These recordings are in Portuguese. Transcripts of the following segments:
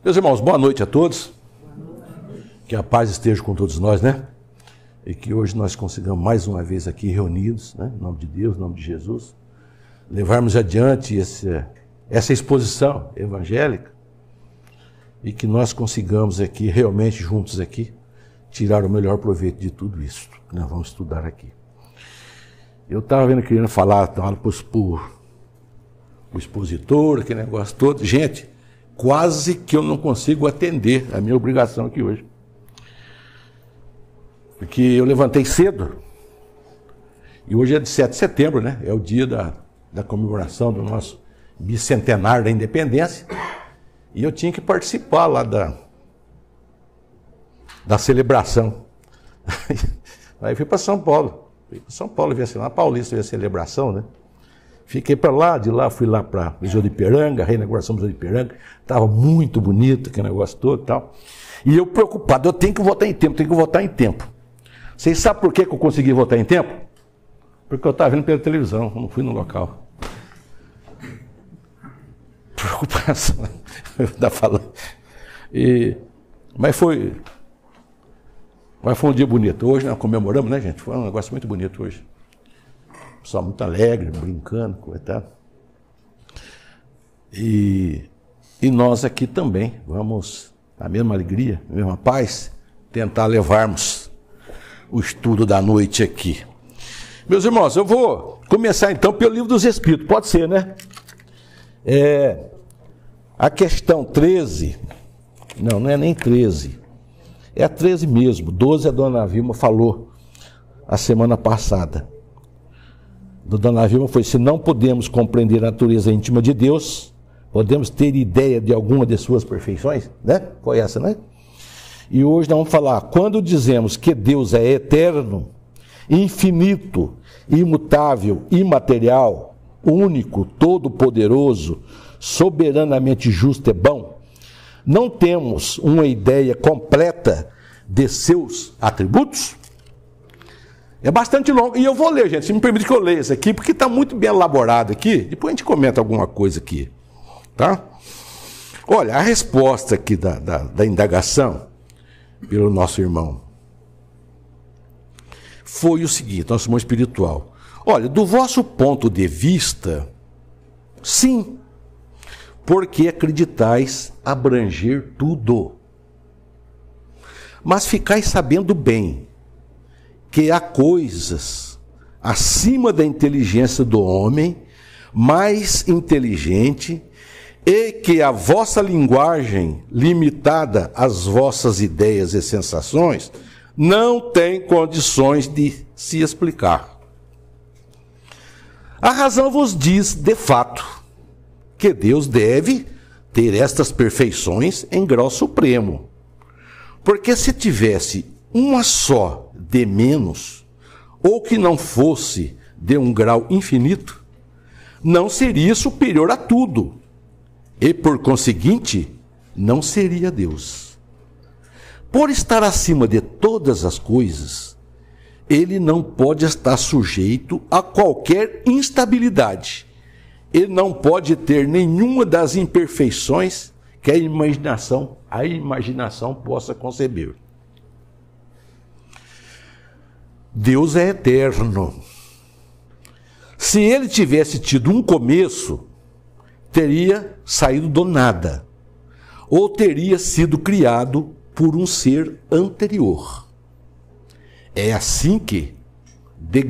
Meus irmãos, boa noite a todos. Que a paz esteja com todos nós, né? E que hoje nós consigamos mais uma vez aqui reunidos, né? Em nome de Deus, em nome de Jesus, levarmos adiante essa exposição evangélica e que nós consigamos aqui, realmente juntos aqui, tirar o melhor proveito de tudo isso que nós vamos estudar aqui. Eu estava vendo querendo falar para o expositor, aquele negócio todo. Gente, quase que eu não consigo atender a minha obrigação aqui hoje. Porque eu levantei cedo, e hoje é de 7 de setembro, né? É o dia da comemoração do nosso bicentenário da independência, e eu tinha que participar lá da celebração. Aí fui para São Paulo. Ver lá, Paulista, ver a celebração, né? Fiquei para lá, de lá fui lá para Museu de Ipiranga, a reinauguração do Museu de Ipiranga, estava muito bonito aquele negócio todo e tal. E eu preocupado, eu tenho que votar em tempo, Vocês sabem por que eu consegui votar em tempo? Porque eu estava vendo pela televisão, eu não fui no local. Preocupação, eu estava falando. Mas foi um dia bonito. Hoje nós comemoramos, né, gente? Foi um negócio muito bonito hoje. O pessoal muito alegre, brincando, coitado. E nós aqui também vamos, a mesma alegria, a mesma paz, tentar levarmos o estudo da noite aqui. Meus irmãos, eu vou começar então pelo Livro dos Espíritos, pode ser, né? A questão 13, não é nem 13, é a 13 mesmo, 12 a dona Vilma falou a semana passada. Do dona Vilma foi: se não podemos compreender a natureza íntima de Deus, podemos ter ideia de alguma de suas perfeições, né? Foi essa, né? E hoje nós vamos falar, quando dizemos que Deus é eterno, infinito, imutável, imaterial, único, todo-poderoso, soberanamente justo e bom, não temos uma ideia completa de seus atributos? É bastante longo, e eu vou ler, gente, se me permite que eu leia isso aqui, porque está muito bem elaborado aqui, depois a gente comenta alguma coisa aqui, tá? Olha, a resposta aqui da indagação pelo nosso irmão foi o seguinte, nosso irmão espiritual: olha, do vosso ponto de vista, sim, porque acreditais abranger tudo, mas ficais sabendo bem que há coisas acima da inteligência do homem, mais inteligente, e que a vossa linguagem, limitada às vossas ideias e sensações, não tem condições de se explicar. A razão vos diz, de fato, que Deus deve ter estas perfeições em grau supremo, porque se tivesse uma só de menos, ou que não fosse de um grau infinito, não seria superior a tudo, e por conseguinte, não seria Deus. Por estar acima de todas as coisas, ele não pode estar sujeito a qualquer instabilidade, ele não pode ter nenhuma das imperfeições que a imaginação possa conceber. Deus é eterno. Se ele tivesse tido um começo, teria saído do nada, ou teria sido criado por um ser anterior. É assim que, de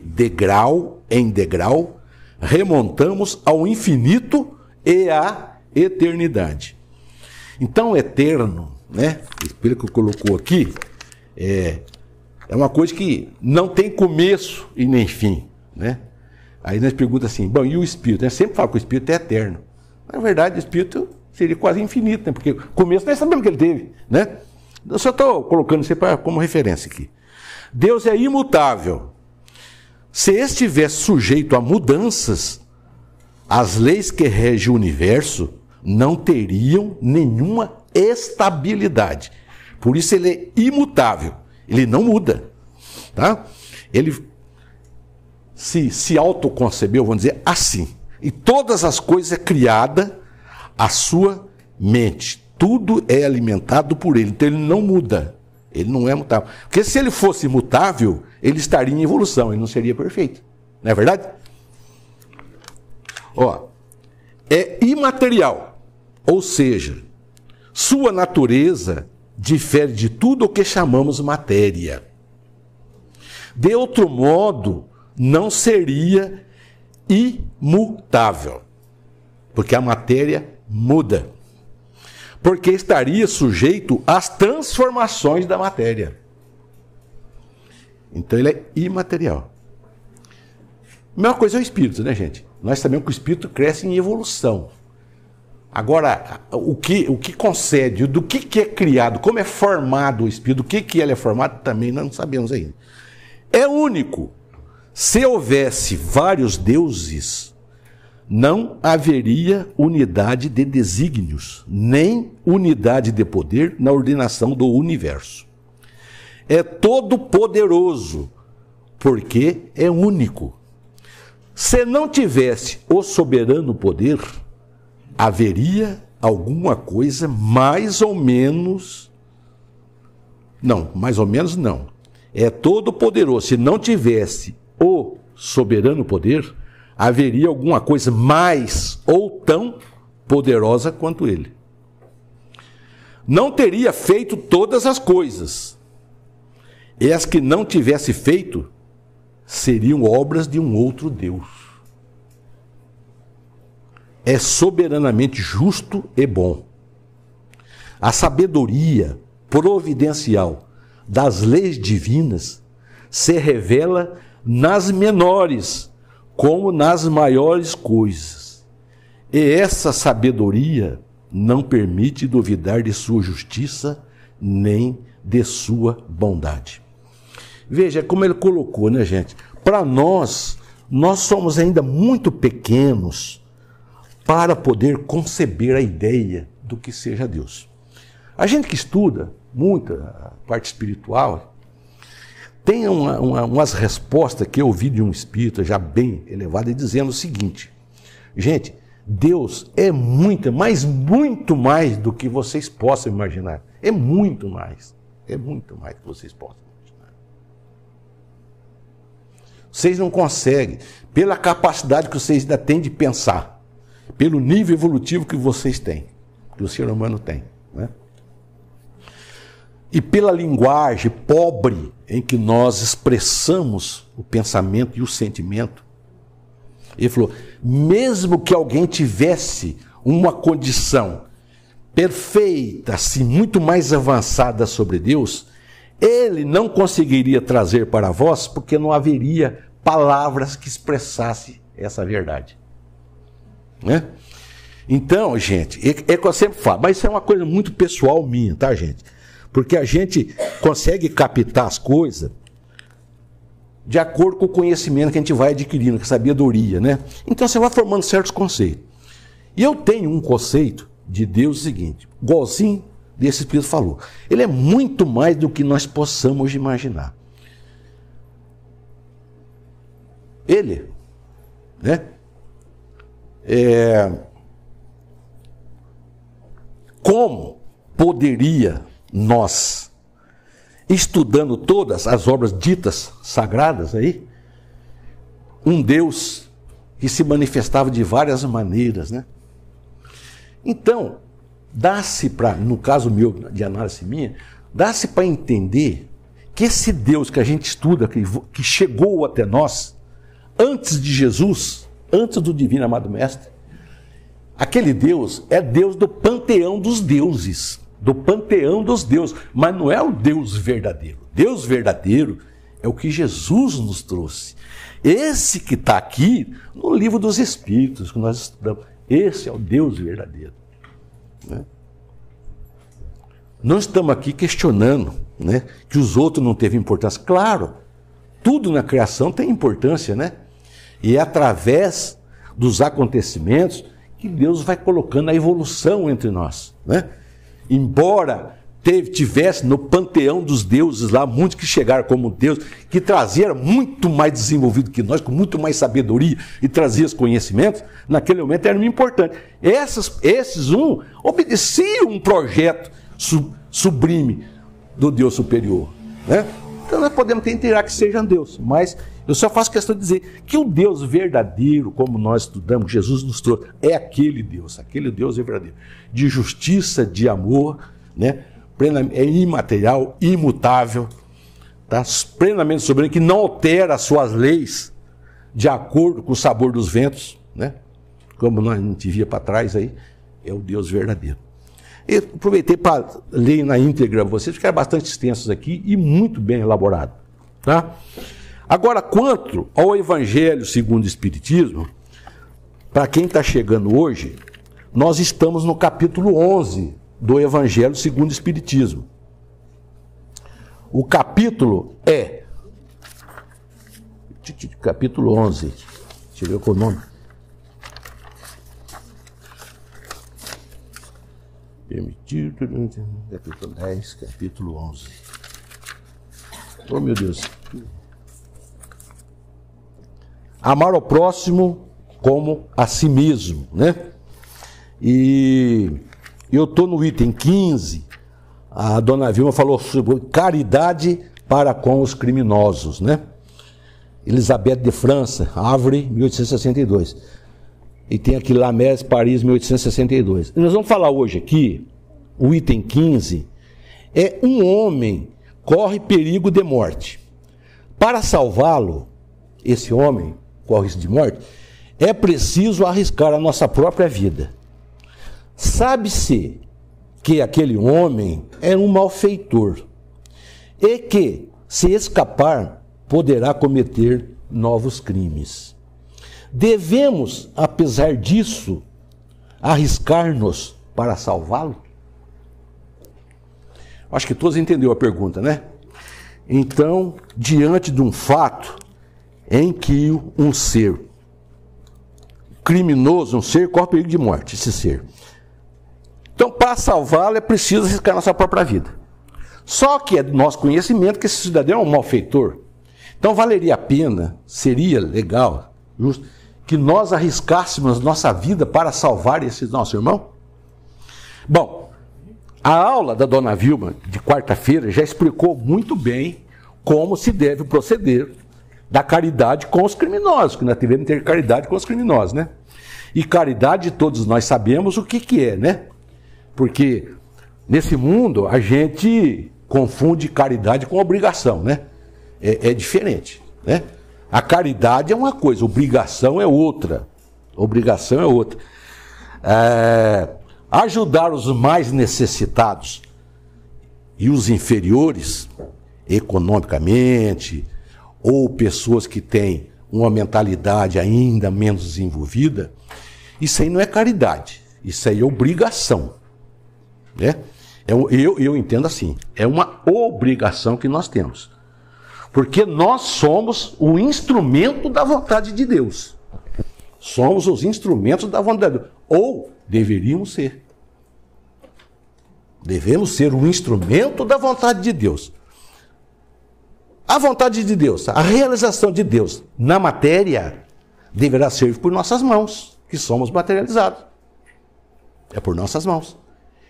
degrau em degrau, remontamos ao infinito e à eternidade. Então, eterno, né? Pelo que colocou aqui, é uma coisa que não tem começo e nem fim, né? Aí nós perguntamos assim, bom, e o Espírito? Eu sempre falo que o Espírito é eterno. Na verdade, o Espírito seria quase infinito, né? Porque o começo nós sabemos que ele teve, né? Eu só estou colocando isso como referência aqui. Deus é imutável. Se estivesse sujeito a mudanças, as leis que regem o universo não teriam nenhuma estabilidade. Por isso ele é imutável. Ele não muda, tá? Ele se autoconcebeu, vamos dizer assim. E todas as coisas é criada à sua eternamente. Tudo é alimentado por ele, então ele não muda. Ele não é mutável. Porque se ele fosse mutável, ele estaria em evolução, ele não seria perfeito. Não é verdade? Ó, é imaterial, ou seja, sua natureza difere de tudo o que chamamos matéria. De outro modo, não seria imutável, porque a matéria muda, porque estaria sujeito às transformações da matéria. Então ele é imaterial. A mesma coisa é o espírito, né, gente? Nós sabemos que o espírito cresce em evolução. Agora, o que concede, do que é criado, como é formado o espírito, do que ele é formado, também nós não sabemos ainda. É único. Se houvesse vários deuses, não haveria unidade de desígnios, nem unidade de poder na ordenação do universo. É todo poderoso, porque é único. Se não tivesse o soberano poder, haveria alguma coisa mais ou menos... Não, mais ou menos não. É todo poderoso. Se não tivesse o soberano poder, haveria alguma coisa mais ou tão poderosa quanto ele. Não teria feito todas as coisas. E as que não tivesse feito, seriam obras de um outro Deus. É soberanamente justo e bom. A sabedoria providencial das leis divinas se revela nas menores como nas maiores coisas. E essa sabedoria não permite duvidar de sua justiça nem de sua bondade. Veja como ele colocou, né, gente? Para nós somos ainda muito pequenos para poder conceber a ideia do que seja Deus. A gente que estuda muito a parte espiritual, tem umas respostas que eu ouvi de um espírita já bem elevado, dizendo o seguinte: gente, Deus é muito, mas muito mais do que vocês possam imaginar. É muito mais do que vocês possam imaginar. Vocês não conseguem, pela capacidade que vocês ainda têm de pensar, pelo nível evolutivo que vocês têm, que o ser humano tem, né? E pela linguagem pobre em que nós expressamos o pensamento e o sentimento. Ele falou, mesmo que alguém tivesse uma condição perfeita, assim, muito mais avançada sobre Deus, ele não conseguiria trazer para vós, porque não haveria palavras que expressassem essa verdade. Né? Então, gente, é que eu sempre falo, mas isso é uma coisa muito pessoal minha, tá, gente? Porque a gente consegue captar as coisas de acordo com o conhecimento que a gente vai adquirindo, com a sabedoria, né? Então você vai formando certos conceitos. E eu tenho um conceito de Deus seguinte, igualzinho desse Espírito falou. Ele é muito mais do que nós possamos imaginar. Ele, né? Como poderia nós, estudando todas as obras ditas sagradas aí, um Deus que se manifestava de várias maneiras, né? Então, dá-se para, no caso meu, de análise minha, dá-se para entender que esse Deus que a gente estuda, que chegou até nós, antes de Jesus, antes do Divino Amado Mestre, aquele Deus é Deus do panteão dos deuses, do panteão dos deuses, mas não é o Deus verdadeiro. Deus verdadeiro é o que Jesus nos trouxe. Esse que está aqui no livro dos Espíritos, que nós estudamos, esse é o Deus verdadeiro. Né? Não estamos aqui questionando, né, que os outros não teve importância. Claro, tudo na criação tem importância, né? E é através dos acontecimentos que Deus vai colocando a evolução entre nós, né? Embora tivesse no panteão dos deuses lá, muitos que chegaram como Deus, que traziam muito mais desenvolvido que nós, com muito mais sabedoria e traziam os conhecimentos, naquele momento era muito importante. Esses obedeciam um projeto sublime do Deus superior, né? Então nós podemos tentar que sejam Deus, mas eu só faço questão de dizer que o Deus verdadeiro, como nós estudamos, Jesus nos trouxe, é aquele Deus é verdadeiro, de justiça, de amor, né? É imaterial, imutável, tá? Plenamente soberano, que não altera as suas leis de acordo com o sabor dos ventos, né? Como nós não te via para trás aí, é o Deus verdadeiro. Eu aproveitei para ler na íntegra vocês, ficaram bastante extensos aqui e muito bem elaborado, tá? Agora, quanto ao Evangelho segundo o Espiritismo, para quem está chegando hoje, nós estamos no capítulo 11 do Evangelho segundo o Espiritismo. O capítulo é... Capítulo 11. Deixa eu ver qual é o nome. Permitido... Capítulo 10, capítulo 11. Oh, meu Deus. Amar ao próximo como a si mesmo, né? E eu estou no item 15, a dona Vilma falou sobre caridade para com os criminosos, né? Elizabeth de França, Havre, 1862. E tem aqui Lamés, Paris, 1862. E nós vamos falar hoje aqui, o item 15, é um homem corre perigo de morte. Para salvá-lo, esse homem corre risco de morte, é preciso arriscar a nossa própria vida. Sabe-se que aquele homem é um malfeitor e que, se escapar, poderá cometer novos crimes. Devemos, apesar disso, arriscar-nos para salvá-lo? Acho que todos entenderam a pergunta, né? Então, diante de um fato em que um ser criminoso, um ser corre perigo de morte, esse ser. Então, para salvá-lo, é preciso arriscar nossa própria vida. Só que é do nosso conhecimento que esse cidadão é um malfeitor. Então, valeria a pena, seria legal, justo, que nós arriscássemos nossa vida para salvar esse nosso irmão? Bom, a aula da dona Vilma, de quarta-feira, já explicou muito bem como se deve proceder da caridade com os criminosos, que nós devemos ter caridade com os criminosos, né? E caridade, todos nós sabemos o que é, né? Porque nesse mundo a gente confunde caridade com obrigação, né? É diferente, né? A caridade é uma coisa, obrigação é outra. Obrigação é outra. Ajudar os mais necessitados e os inferiores, economicamente, ou pessoas que têm uma mentalidade ainda menos desenvolvida, isso aí não é caridade, isso aí é obrigação, né? Eu entendo assim, é uma obrigação que nós temos, porque nós somos o instrumento da vontade de Deus, somos os instrumentos da vontade de Deus, ou deveríamos ser, devemos ser um instrumento da vontade de Deus. A vontade de Deus, a realização de Deus na matéria deverá ser por nossas mãos, que somos materializados. É por nossas mãos.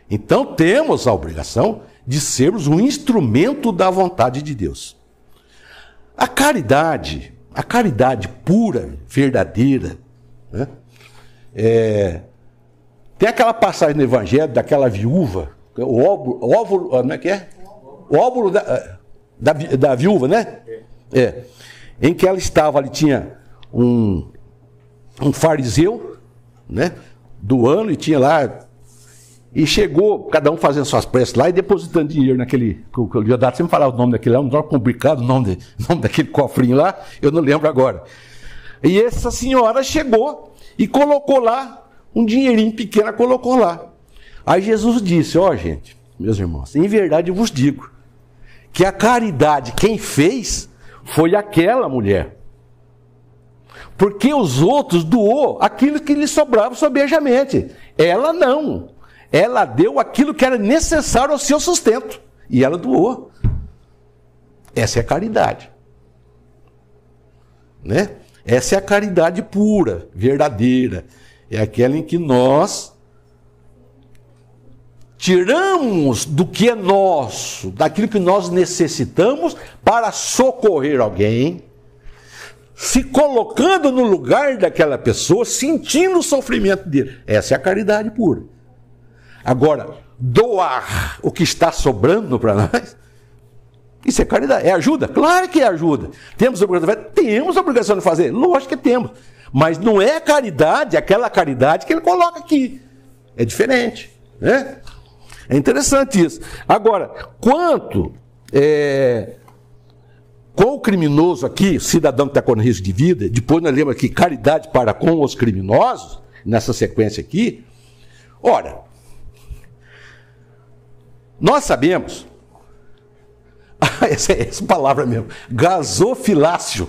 Então temos a obrigação de sermos um instrumento da vontade de Deus. A caridade pura, verdadeira, né? Tem aquela passagem no Evangelho daquela viúva, o óvulo, como é que é? O óvulo da viúva, né? Em que ela estava ali, tinha um fariseu, né? Do ano, e tinha lá, e chegou, cada um fazendo suas preces lá e depositando dinheiro naquele, o Diodato sempre falava o nome daquele lá, um nome complicado, o nome daquele cofrinho lá, eu não lembro agora. E essa senhora chegou e colocou lá, um dinheirinho pequeno, colocou lá. Aí Jesus disse, gente, meus irmãos, em verdade eu vos digo, que a caridade, quem fez, foi aquela mulher. Porque os outros doou aquilo que lhe sobrava sobejamente. Ela não. ela deu aquilo que era necessário ao seu sustento. E ela doou. Essa é a caridade. Né? Essa é a caridade pura, verdadeira. É aquela em que nós tiramos do que é nosso, daquilo que nós necessitamos para socorrer alguém, se colocando no lugar daquela pessoa, sentindo o sofrimento dele. Essa é a caridade pura. Agora, doar o que está sobrando para nós, isso é caridade. É ajuda? Claro que é ajuda. Temos a obrigação de fazer? Temos a obrigação de fazer. Lógico que temos. Mas não é caridade, aquela caridade que ele coloca aqui. É diferente. Né? É interessante isso. Agora, quanto com o criminoso aqui, cidadão que está com risco de vida, depois nós lemos aqui caridade para com os criminosos, nessa sequência aqui. Ora, nós sabemos, essa palavra mesmo, gasofilácio,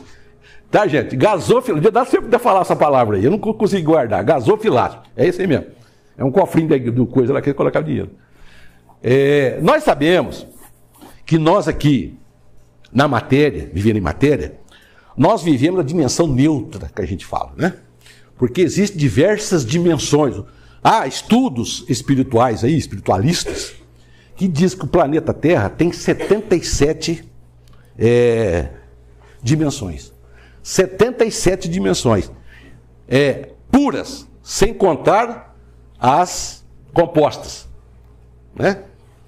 tá, gente? Gasofilácio, dá tempo de falar essa palavra aí, eu não consigo guardar, gasofilácio, é isso aí mesmo. É um cofrinho do coisa lá que ele colocava dinheiro. Nós sabemos que nós aqui, na matéria, vivendo em matéria, nós vivemos a dimensão neutra que a gente fala, né? Porque existem diversas dimensões. Há estudos espirituais aí, espiritualistas, que diz que o planeta Terra tem 77 dimensões. 77 dimensões. Puras, sem contar as compostas. Né?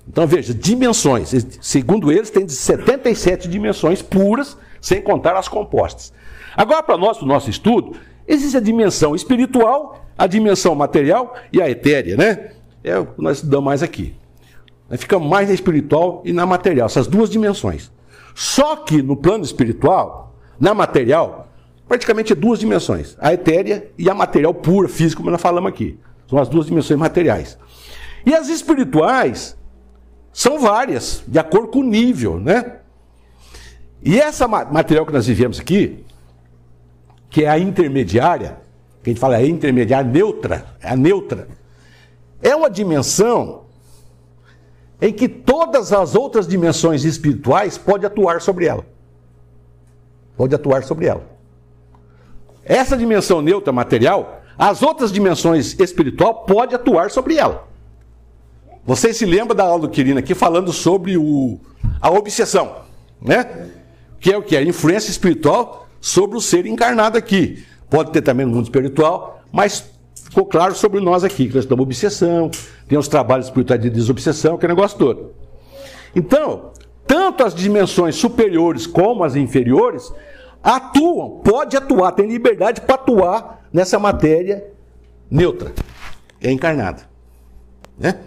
Então veja, dimensões. Segundo eles, tem 77 dimensões puras, sem contar as compostas. Agora, para nós, o nosso estudo, existe a dimensão espiritual, a dimensão material e a etérea, né? É o que nós estudamos mais aqui. Nós ficamos mais na espiritual e na material, essas duas dimensões. Só que no plano espiritual, na material, praticamente é duas dimensões. A etérea e a material pura, física, como nós falamos aqui. São as duas dimensões materiais. E as espirituais são várias, de acordo com o nível, né? E essa material que nós vivemos aqui, que é a intermediária, que a gente fala intermediária neutra, é a neutra, é uma dimensão em que todas as outras dimensões espirituais podem atuar sobre ela. Pode atuar sobre ela. Essa dimensão neutra material, as outras dimensões espiritual podem atuar sobre ela. Vocês se lembram da aula do Quirino aqui falando sobre a obsessão, né? Que é o que? A influência espiritual sobre o ser encarnado aqui. Pode ter também no mundo espiritual, mas ficou claro sobre nós aqui, que nós estamos obsessão, tem os trabalhos espirituais de desobsessão, aquele negócio todo. Então, tanto as dimensões superiores como as inferiores atuam, pode atuar, tem liberdade para atuar nessa matéria neutra, é encarnada. Né?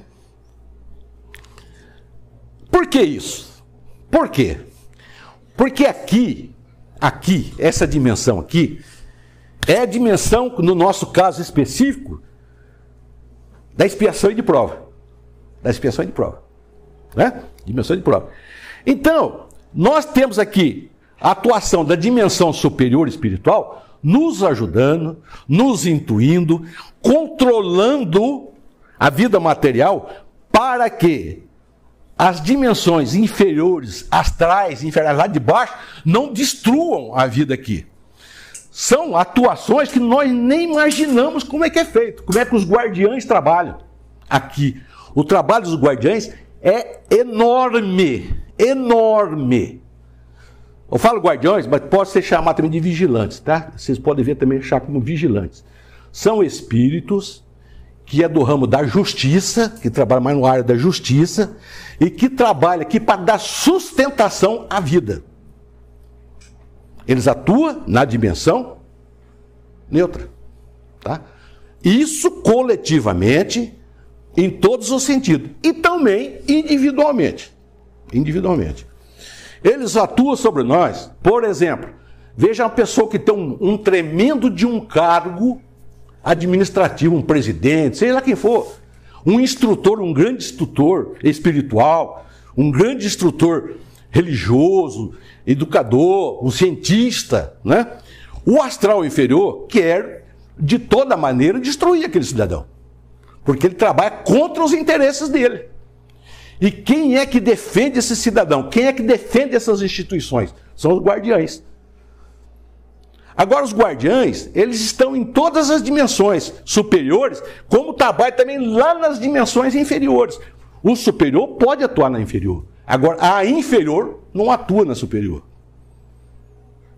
Por que isso? Por quê? Porque aqui, essa dimensão aqui, é a dimensão, no nosso caso específico, da expiação e de prova. Da expiação e de prova. Né? Dimensão de prova. Então, nós temos aqui a atuação da dimensão superior espiritual nos ajudando, nos intuindo, controlando a vida material para que as dimensões inferiores, astrais, inferiores lá de baixo, não destruam a vida aqui. São atuações que nós nem imaginamos como é que é feito, como é que os guardiães trabalham aqui. O trabalho dos guardiães é enorme, enorme. Eu falo guardiões, mas pode ser chamado também de vigilantes, tá? Vocês podem ver também chamar como vigilantes. São espíritos que é do ramo da justiça, que trabalha mais na área da justiça, e que trabalha aqui para dar sustentação à vida. Eles atuam na dimensão neutra. Tá? Isso coletivamente, em todos os sentidos. E também individualmente. Individualmente. Eles atuam sobre nós, por exemplo, veja uma pessoa que tem um tremendo de um cargo administrativo, um presidente, sei lá quem for, um instrutor, um grande instrutor espiritual, um grande instrutor religioso, educador, um cientista, né? O astral inferior quer, de toda maneira, destruir aquele cidadão. porque ele trabalha contra os interesses dele. E quem é que defende esse cidadão? Quem é que defende essas instituições? São os guardiães. Agora, os guardiães, eles estão em todas as dimensões superiores, como trabalham também lá nas dimensões inferiores. O superior pode atuar na inferior. Agora, a inferior não atua na superior.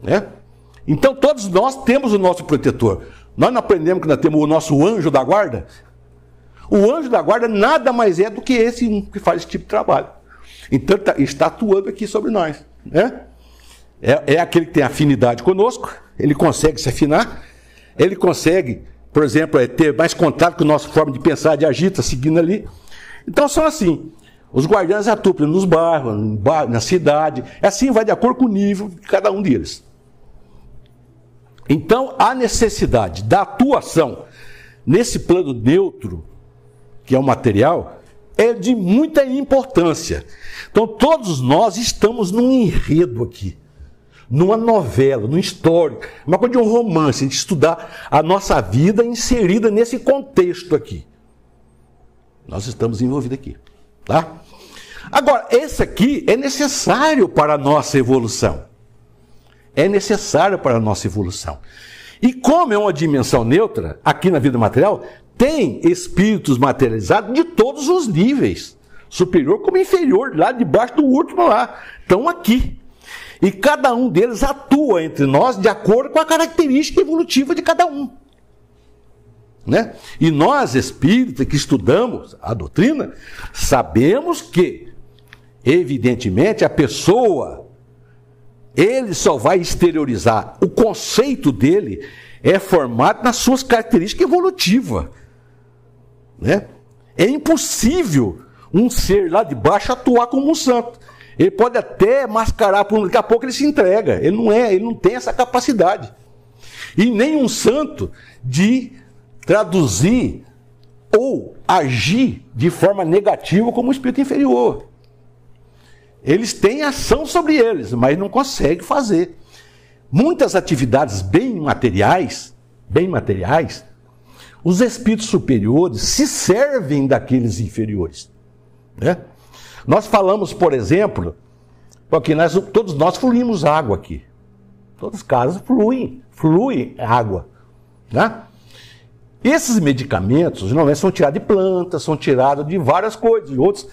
Né? Então, todos nós temos o nosso protetor. Nós não aprendemos que nós temos o nosso anjo da guarda? O anjo da guarda nada mais é do que esse um que faz esse tipo de trabalho. Então, está atuando aqui sobre nós. Né? É aquele que tem afinidade conosco, ele consegue se afinar, ele consegue, por exemplo, ter mais contato com a nossa forma de pensar, de agir, tá seguindo ali. Então, são assim. Os guardiães atuam nos bairros, na cidade. Assim vai de acordo com o nível de cada um deles. Então, a necessidade da atuação nesse plano neutro, que é o material, é de muita importância. Então, todos nós estamos num enredo aqui, numa novela, num histórico, uma coisa de um romance, de estudar a nossa vida inserida nesse contexto aqui. Nós estamos envolvidos aqui, tá? Agora, esse aqui é necessário para a nossa evolução. É necessário para a nossa evolução. E como é uma dimensão neutra, aqui na vida material, tem espíritos materializados de todos os níveis, superior como inferior, lá debaixo do último lá, estão aqui. E cada um deles atua entre nós de acordo com a característica evolutiva de cada um. Né? E nós, espíritas, que estudamos a doutrina, sabemos que, evidentemente, a pessoa, ele só vai exteriorizar, o conceito dele é formado nas suas características evolutivas. Né? É impossível um ser lá de baixo atuar como um santo. Ele pode até mascarar, daqui a pouco ele se entrega. Ele não tem essa capacidade. E nem um santo de traduzir ou agir de forma negativa como o espírito inferior. Eles têm ação sobre eles, mas não conseguem fazer. Muitas atividades bem materiais, os espíritos superiores se servem daqueles inferiores. Né? Nós falamos, por exemplo, porque todos nós fluímos água aqui. Todas as casas flui água. Né? Esses medicamentos, geralmente, são tirados de plantas, são tirados de várias coisas, de outros.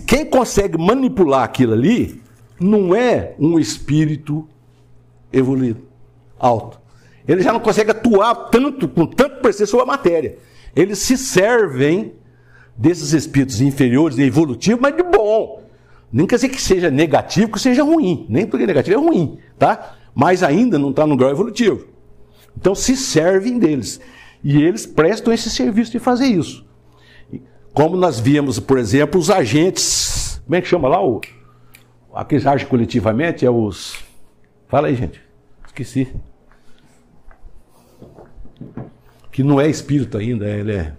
Quem consegue manipular aquilo ali, não é um espírito evoluído, alto. Ele já não consegue atuar com tanto preciso sobre a matéria. Eles se servem desses espíritos inferiores e evolutivos, mas de bom. Nem quer dizer que seja negativo, que seja ruim. Nem porque negativo é ruim, tá? Mas ainda não está no grau evolutivo. Então se servem deles. E eles prestam esse serviço de fazer isso. Como nós víamos, por exemplo, os agentes... Como é que chama lá? Aqueles agem coletivamente, é os... Fala aí, gente. Esqueci. Que não é espírito ainda, ele é...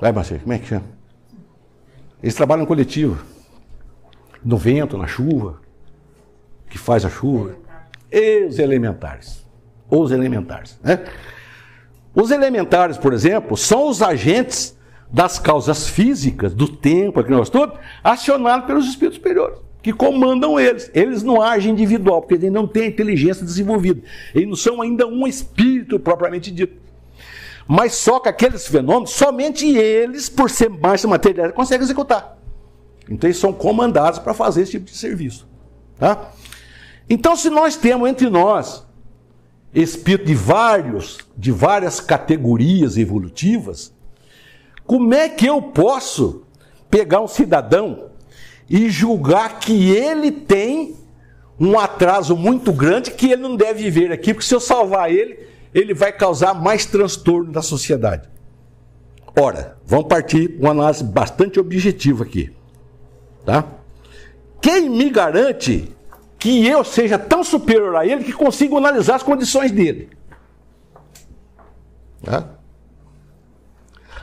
Vai, Marcelo, como é que chama? Eles trabalham coletivo. No vento, na chuva. Que faz a chuva. E os elementares. Os elementares, né? Os elementares, por exemplo, são os agentes das causas físicas, do tempo, aqui nós todos, acionados pelos espíritos superiores, que comandam eles. Eles não agem individual, porque eles não têm inteligência desenvolvida. Eles não são ainda um espírito propriamente dito. Mas só que aqueles fenômenos, somente eles, por ser mais materiais, conseguem executar. Então eles são comandados para fazer esse tipo de serviço. Tá? Então, se nós temos entre nós espíritos de várias categorias evolutivas, como é que eu posso pegar um cidadão e julgar que ele tem um atraso muito grande, que ele não deve viver aqui, porque se eu salvar ele vai causar mais transtorno da sociedade? Ora, vamos partir de uma análise bastante objetiva aqui. Tá? Quem me garante que eu seja tão superior a ele que consiga analisar as condições dele? Tá?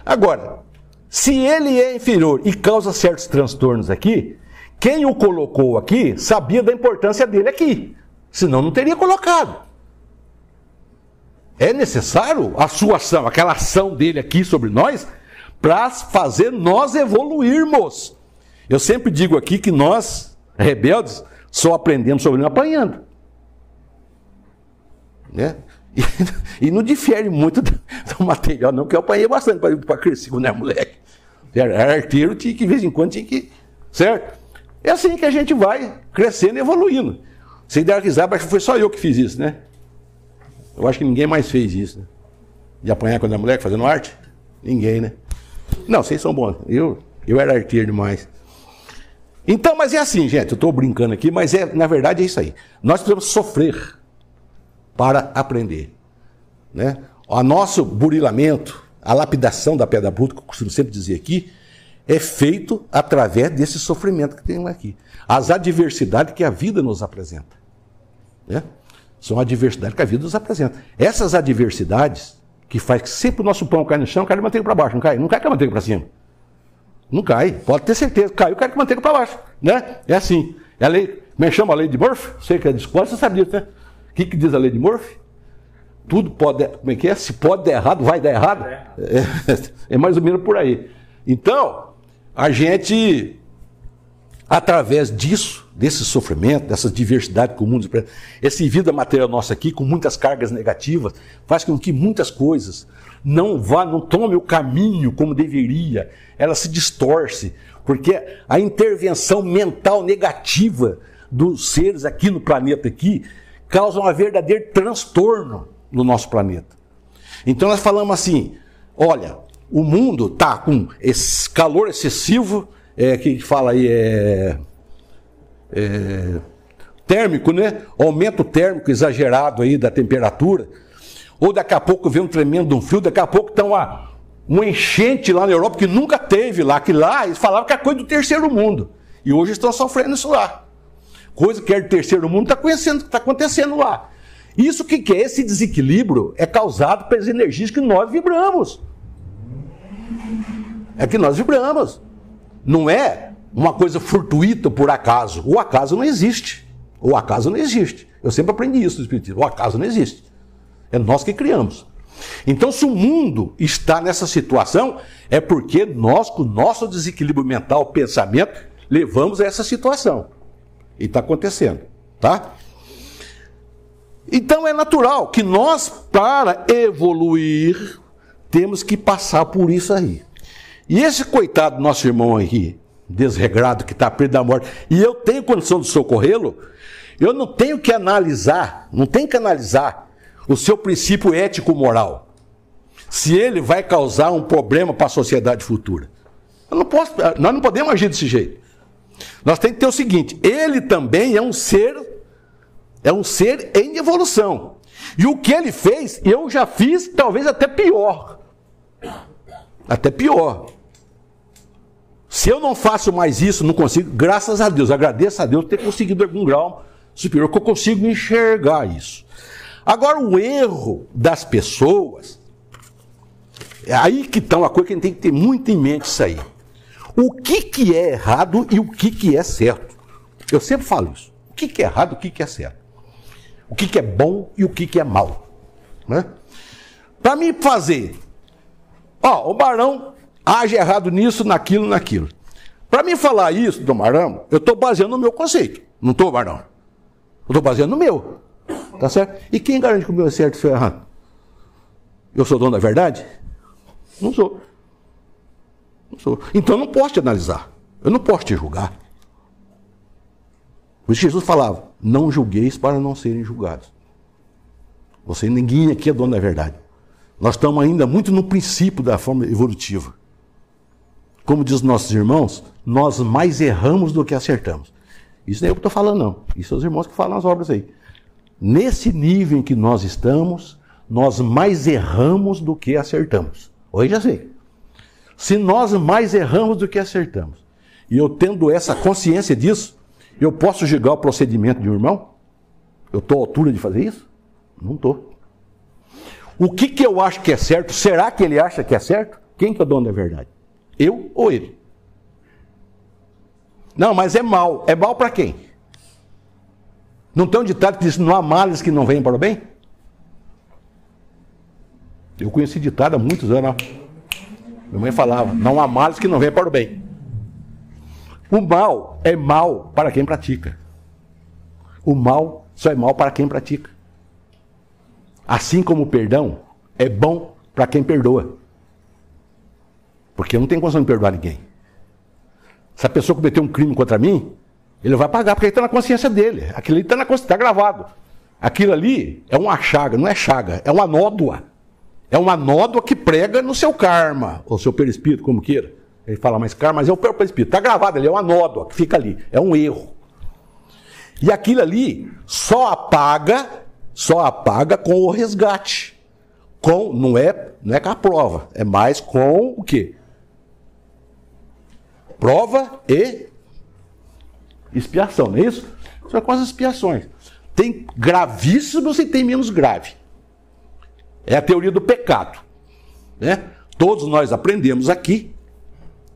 Agora, se ele é inferior e causa certos transtornos aqui, quem o colocou aqui sabia da importância dele aqui, senão não teria colocado. É necessário a sua ação, aquela ação dele aqui sobre nós, para fazer nós evoluirmos. Eu sempre digo aqui que nós, rebeldes, só aprendemos sobre ele apanhando. Né? E não difere muito do material, não, que eu apanhei bastante para crescer quando era moleque. Era arteiro, tinha que, de vez em quando, tinha que. Certo? É assim que a gente vai crescendo e evoluindo. Sem dar risada, acho que foi só eu que fiz isso, né? Eu acho que ninguém mais fez isso, né? De apanhar quando era moleque, fazendo arte. Ninguém, né? Não, vocês são bons. Eu era arteiro demais. Então, mas é assim, gente, eu estou brincando aqui, mas na verdade é isso aí. Nós precisamos sofrer para aprender. Né? O nosso burilamento, a lapidação da pedra bruta, que eu costumo sempre dizer aqui, é feito através desse sofrimento que temos aqui. As adversidades que a vida nos apresenta. Né? São adversidades que a vida nos apresenta. Essas adversidades, que faz que sempre o nosso pão cai no chão, cai de manteiga para baixo, não cai? Não cai com a manteiga para cima. Não cai, pode ter certeza. Caiu, cai com a manteiga para baixo. Né? É assim. É a lei, como é que chama a lei de Murphy? Você que é de escola, você sabe disso, né? O que diz a lei de Murphy? Tudo pode, como é que é? Se pode dar errado, vai dar errado. É mais ou menos por aí. Então, a gente, através disso, desse sofrimento, dessa diversidade que o mundo apresenta, essa vida material nossa aqui, com muitas cargas negativas, faz com que muitas coisas não tome o caminho como deveria, ela se distorce, porque a intervenção mental negativa dos seres aqui no planeta aqui causa um verdadeiro transtorno no nosso planeta. Então nós falamos assim, olha, o mundo está com esse calor excessivo, que fala aí, térmico, né? Aumento térmico exagerado aí da temperatura, ou daqui a pouco vem um tremendo frio, daqui a pouco está uma enchente lá na Europa que nunca teve lá, que lá eles falavam que é coisa do terceiro mundo, e hoje estão sofrendo isso lá. Coisa que é do terceiro mundo está acontecendo lá. Isso que é? Esse desequilíbrio é causado pelas energias que nós vibramos. É que nós vibramos. Não é uma coisa fortuita por acaso. O acaso não existe. O acaso não existe. Eu sempre aprendi isso no Espiritismo. O acaso não existe. É nós que criamos. Então, se o mundo está nessa situação, é porque nós, com o nosso desequilíbrio mental, pensamento, levamos a essa situação. E está acontecendo, tá? Então é natural que nós, para evoluir, temos que passar por isso aí. E esse coitado do nosso irmão aqui, desregrado, que está perto da morte, e eu tenho condição de socorrê-lo, eu não tenho que analisar o seu princípio ético-moral, se ele vai causar um problema para a sociedade futura. Nós não podemos agir desse jeito. Nós temos que ter o seguinte, ele também é um ser em evolução. E o que ele fez, eu já fiz, talvez até pior. Até pior. Se eu não faço mais isso, não consigo, graças a Deus, agradeço a Deus ter conseguido algum grau superior, que eu consigo enxergar isso. Agora, o erro das pessoas, é aí que está uma coisa que a gente tem que ter muito em mente isso aí. O que é errado e o que é certo. Eu sempre falo isso. O que é errado e o que é certo. O que é bom e o que é mal. Né? Para mim fazer, o Barão age errado nisso, naquilo. Para mim falar isso do Barão, eu estou baseando no meu conceito. Não estou, Barão. Eu estou baseando no meu. Tá certo? E quem garante que o meu é certo e o seu é errado? Eu sou dono da verdade? Não sou. Então eu não posso te analisar. Eu não posso te julgar. Por isso Jesus falava, não julgueis para não serem julgados. Ninguém aqui é dono da verdade. Nós estamos ainda muito no princípio da forma evolutiva. Como diz nossos irmãos, nós mais erramos do que acertamos. Isso não é eu que estou falando, não. Isso são os irmãos que falam nas obras aí. Nesse nível em que nós estamos, nós mais erramos do que acertamos. Hoje já sei. Se nós mais erramos do que acertamos, e eu tendo essa consciência disso, eu posso julgar o procedimento de um irmão? Eu estou à altura de fazer isso? Não estou. O que eu acho que é certo? Será que ele acha que é certo? Quem que é o dono da verdade? Eu ou ele? Não, mas é mal. É mal para quem? Não tem um ditado que diz, não há males que não venham para o bem? Eu conheci ditado há muitos anos. Minha mãe falava, não há males que não venham para o bem. O mal é mal para quem pratica. O mal só é mal para quem pratica. Assim como o perdão é bom para quem perdoa. Porque eu não tenho condição de perdoar ninguém. Se a pessoa cometer um crime contra mim, ele vai pagar, porque ele está na consciência dele. Aquilo ali está na consciência, está gravado. Aquilo ali é uma chaga, não é chaga, é uma nódoa. É uma nódoa que prega no seu karma, ou seu perispírito, como queira. Ele fala mais karma, mas é o perispírito. Está gravado ali, é uma nódoa que fica ali. É um erro. E aquilo ali só apaga com o resgate. Não é com a prova, é mais com o quê? Prova e expiação, não é isso? São com as expiações. Tem gravíssimos e tem menos grave. É a teoria do pecado, né? Todos nós aprendemos aqui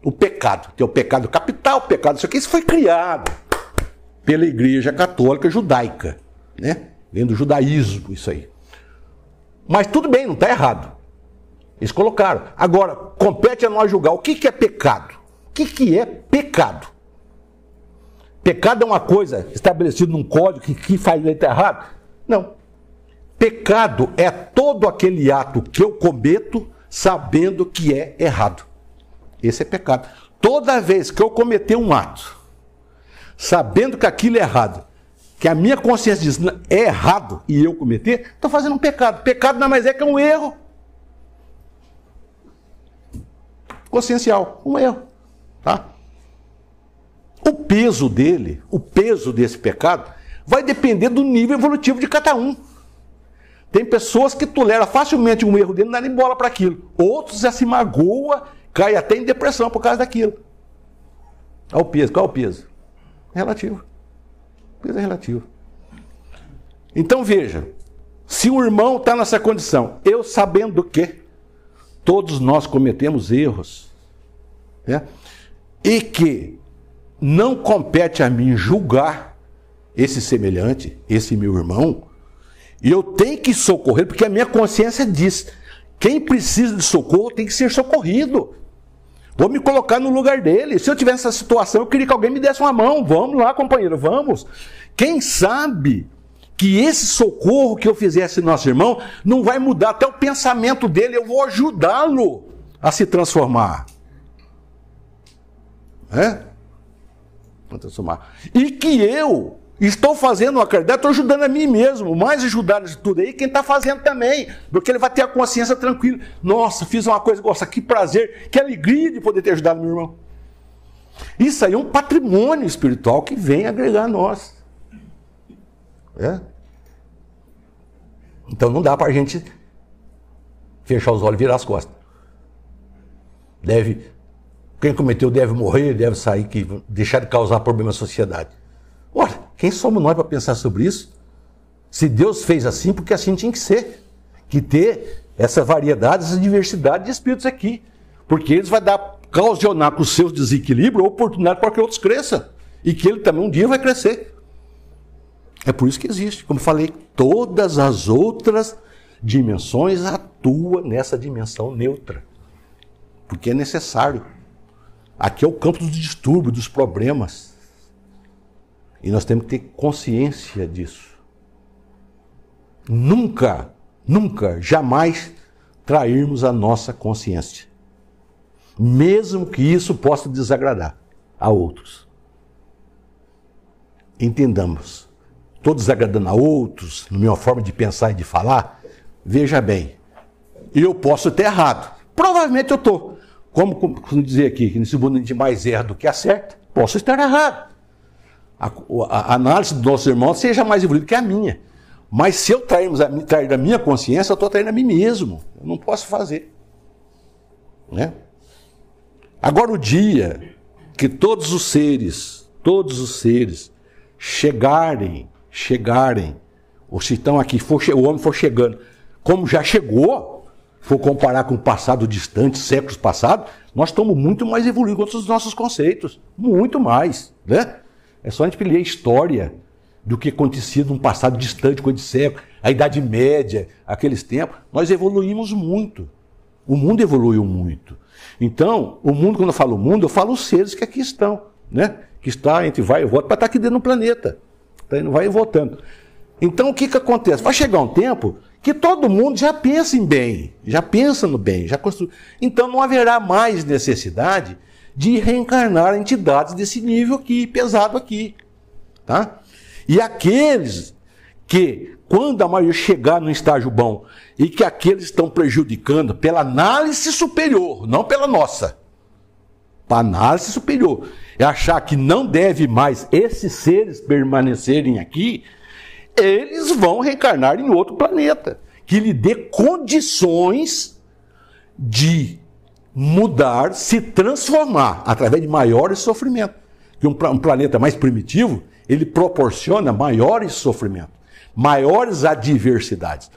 o pecado. Tem o pecado capital, o pecado isso aqui. Isso foi criado pela Igreja Católica Judaica, né? Vem do judaísmo isso aí. Mas tudo bem, não está errado. Eles colocaram. Agora, compete a nós julgar o que é pecado. O que é pecado? Pecado é uma coisa estabelecida num código que faz ele estar errado? Não. Pecado é todo aquele ato que eu cometo sabendo que é errado. Esse é pecado. Toda vez que eu cometer um ato, sabendo que aquilo é errado, que a minha consciência diz é errado e eu cometer, estou fazendo um pecado. Pecado não é mais que um erro consciencial, um erro. Tá? O peso desse pecado, vai depender do nível evolutivo de cada um. Tem pessoas que toleram facilmente um erro dele, não dá nem bola para aquilo. Outros já se magoa, cai até em depressão por causa daquilo. Olha o peso. Qual é o peso? Relativo. O peso é relativo. Então veja, se um irmão está nessa condição, eu sabendo que todos nós cometemos erros, né? E que não compete a mim julgar esse semelhante, esse meu irmão, e eu tenho que socorrer, porque a minha consciência diz, quem precisa de socorro tem que ser socorrido. Vou me colocar no lugar dele. Se eu tivesse essa situação, eu queria que alguém me desse uma mão. Vamos lá, companheiro, vamos. Quem sabe que esse socorro que eu fizesse no nosso irmão não vai mudar até o pensamento dele, eu vou ajudá-lo a se transformar. Vou transformar. E que eu estou fazendo uma caridade, estou ajudando a mim mesmo, mais ajudando de tudo aí, quem está fazendo também, porque ele vai ter a consciência tranquila. Nossa, fiz uma coisa, nossa, que prazer, que alegria de poder ter ajudado meu irmão. Isso aí é um patrimônio espiritual que vem agregar a nós. Então não dá para a gente fechar os olhos e virar as costas. Quem cometeu deve morrer, deve sair, deixar de causar problema à sociedade. Ora, quem somos nós para pensar sobre isso? Se Deus fez assim, porque assim tinha que ser. Que ter essa variedade, essa diversidade de espíritos aqui. Porque eles vão ocasionar com os seus desequilíbrios oportunidade para que outros cresçam. E que ele também um dia vai crescer. É por isso que existe. Como falei, todas as outras dimensões atuam nessa dimensão neutra. Porque é necessário. Aqui é o campo do distúrbio, dos problemas. E nós temos que ter consciência disso. Nunca, jamais trairmos a nossa consciência. Mesmo que isso possa desagradar a outros. Entendamos. Estou desagradando a outros, na minha forma de pensar e de falar? Veja bem, eu posso ter errado. Provavelmente eu estou. Como dizer aqui, que nesse mundo a gente mais erra do que acerta, posso estar errado. A análise do nosso irmão seja mais evoluída que a minha. Mas se eu trair da minha consciência, eu estou traindo a mim mesmo. Eu não posso fazer. Né? Agora o dia que todos os seres chegarem, ou se estão aqui, o homem for chegando, como já chegou, for comparar com o passado distante, séculos passados, nós estamos muito mais evoluídos com os nossos conceitos. Muito mais, né? É só a gente ler a história do que acontecia num passado distante, coisa de século. a Idade Média, aqueles tempos, nós evoluímos muito. O mundo evoluiu muito. Então, o mundo, quando eu falo mundo, eu falo os seres que aqui estão, né? Que está entre vai e volta, para estar aqui dentro do planeta. Está indo vai e voltando. Então, o que acontece? Vai chegar um tempo que todo mundo já pensa em bem, já pensa no bem, já construi. Então, não haverá mais necessidade de reencarnar entidades desse nível aqui, pesado aqui. Tá? E aqueles que, quando a maioria chegar no estágio bom, e que aqueles estão prejudicando pela análise superior, não pela nossa, para análise superior, é achar que não deve mais esses seres permanecerem aqui, eles vão reencarnar em outro planeta, que lhe dê condições de mudar, se transformar, através de maiores sofrimentos. Que um planeta mais primitivo, ele proporciona maiores sofrimentos, maiores adversidades.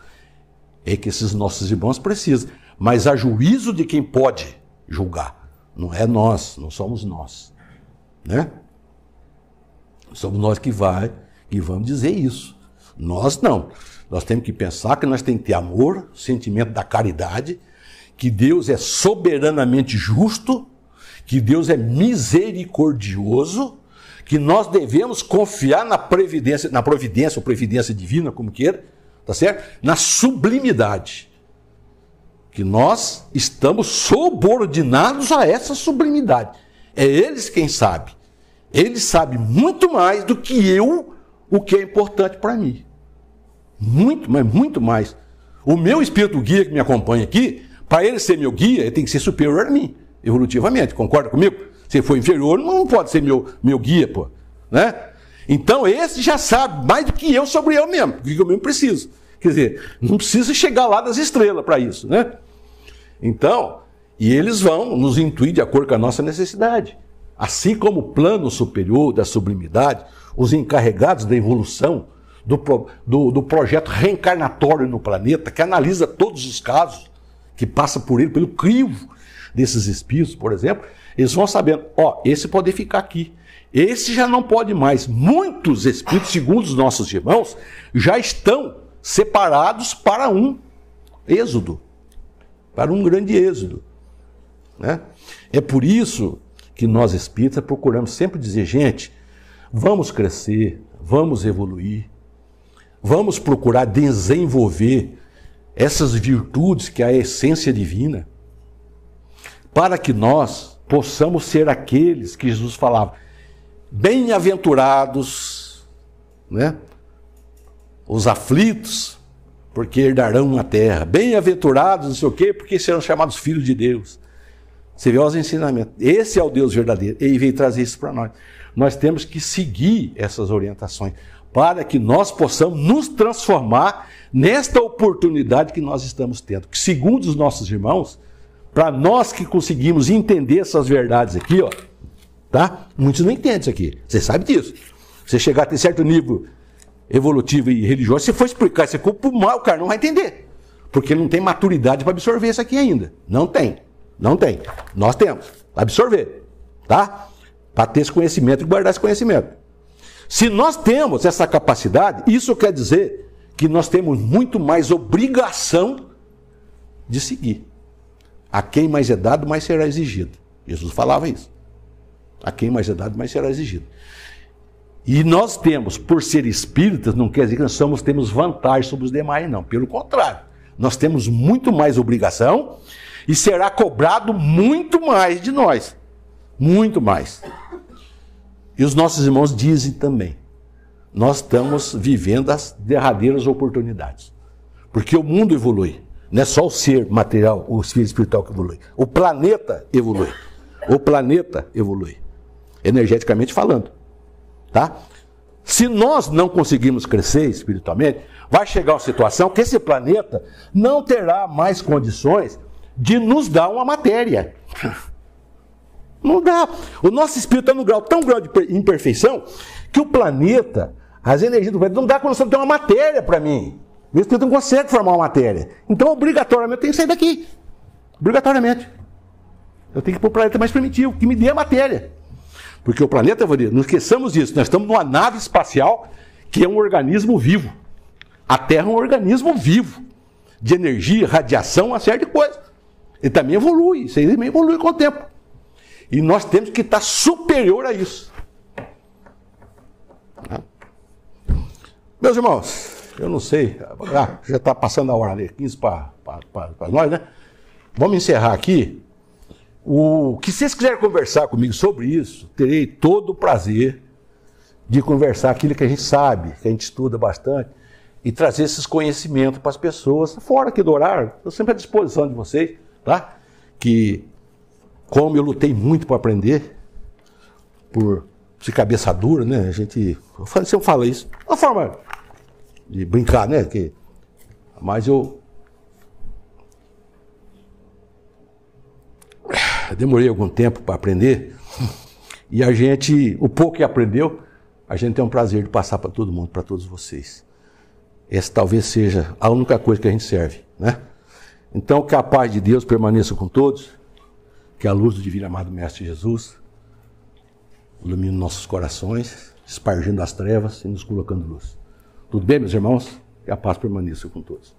É que esses nossos irmãos precisam, mas a juízo de quem pode julgar. Não é nós, não somos nós. Né? Somos nós que vamos dizer isso. Nós não. Nós temos que pensar que nós temos que ter amor, sentimento da caridade, que Deus é soberanamente justo, que Deus é misericordioso, que nós devemos confiar na providência ou previdência divina, como queira, tá certo? Na sublimidade. Que nós estamos subordinados a essa sublimidade. É eles quem sabe. Eles sabem muito mais do que eu o que é importante para mim. Muito, mas muito mais. O meu espírito guia que me acompanha aqui, para ele ser meu guia, ele tem que ser superior a mim, evolutivamente. Concorda comigo? Se for inferior, não pode ser meu guia, pô. Né? Então esse já sabe mais do que eu sobre eu mesmo, o que eu mesmo preciso. Quer dizer, não precisa chegar lá das estrelas para isso, né? Então, e eles vão nos intuir de acordo com a nossa necessidade. Assim como o plano superior da sublimidade, os encarregados da evolução, do projeto reencarnatório no planeta, que analisa todos os casos, que passa por ele, pelo crivo desses espíritos, por exemplo, eles vão sabendo, esse pode ficar aqui, esse já não pode mais. Muitos espíritos, segundo os nossos irmãos, já estão separados para um êxodo, para um grande êxodo. Né? É por isso que nós espíritas procuramos sempre dizer, gente, vamos crescer, vamos evoluir, vamos procurar desenvolver essas virtudes que é a essência divina, para que nós possamos ser aqueles que Jesus falava, bem-aventurados, né? Os aflitos, porque herdarão a terra, bem-aventurados, não sei o quê, porque serão chamados filhos de Deus. Você vê os ensinamentos. Esse é o Deus verdadeiro. Ele veio trazer isso para nós. Nós temos que seguir essas orientações para que nós possamos nos transformar nesta oportunidade que nós estamos tendo. Que, segundo os nossos irmãos, para nós que conseguimos entender essas verdades aqui, tá? Muitos não entendem isso aqui. Você sabe disso. Você chegar a ter certo nível evolutivo e religioso, se for explicar, você culpa o mal, o cara não vai entender. Porque não tem maturidade para absorver isso aqui ainda. Não tem. Não tem. Nós temos. Absorver. Tá? Para ter esse conhecimento e guardar esse conhecimento. Se nós temos essa capacidade, isso quer dizer que nós temos muito mais obrigação de seguir. A quem mais é dado, mais será exigido. Jesus falava isso. A quem mais é dado, mais será exigido. E nós temos, por ser espíritas, não quer dizer que nós temos vantagem sobre os demais, não. Pelo contrário, nós temos muito mais obrigação e será cobrado muito mais de nós. Muito mais. E os nossos irmãos dizem também, nós estamos vivendo as derradeiras oportunidades. Porque o mundo evolui. Não é só o ser material, o ser espiritual que evolui. O planeta evolui. O planeta evolui. Energeticamente falando. Tá? Se nós não conseguirmos crescer espiritualmente, vai chegar uma situação que esse planeta não terá mais condições de nos dar uma matéria. Não dá. O nosso espírito está num grau tão grande de imperfeição que o planeta, as energias do planeta, não dá condição de ter uma matéria para mim. O espírito não consegue formar uma matéria. Então, obrigatoriamente, eu tenho que sair daqui. Obrigatoriamente. Eu tenho que ir para o planeta mais primitivo, que me dê a matéria. Porque o planeta, não esqueçamos disso, nós estamos numa nave espacial que é um organismo vivo. A Terra é um organismo vivo, de energia, radiação, uma série de coisas. Ele também evolui, isso aí também evolui com o tempo. E nós temos que estar superior a isso. Meus irmãos, eu não sei, já está passando a hora ali, 15 para nós, né? Vamos encerrar aqui. Que se vocês quiserem conversar comigo sobre isso, terei todo o prazer de conversar aquilo que a gente sabe, que a gente estuda bastante, e trazer esses conhecimentos para as pessoas, fora aqui do horário. Estou sempre à disposição de vocês, tá? Que, como eu lutei muito para aprender, por ser cabeça dura, né? Eu sempre falo isso, uma forma de brincar, né? Mas eu demorei algum tempo para aprender, e o pouco que aprendeu, a gente tem um prazer de passar para todo mundo, para todos vocês. Essa talvez seja a única coisa que a gente serve, né? Então, que a paz de Deus permaneça com todos, que a luz do divino amado Mestre Jesus ilumine nossos corações, espargindo as trevas e nos colocando luz. Tudo bem, meus irmãos? Que a paz permaneça com todos.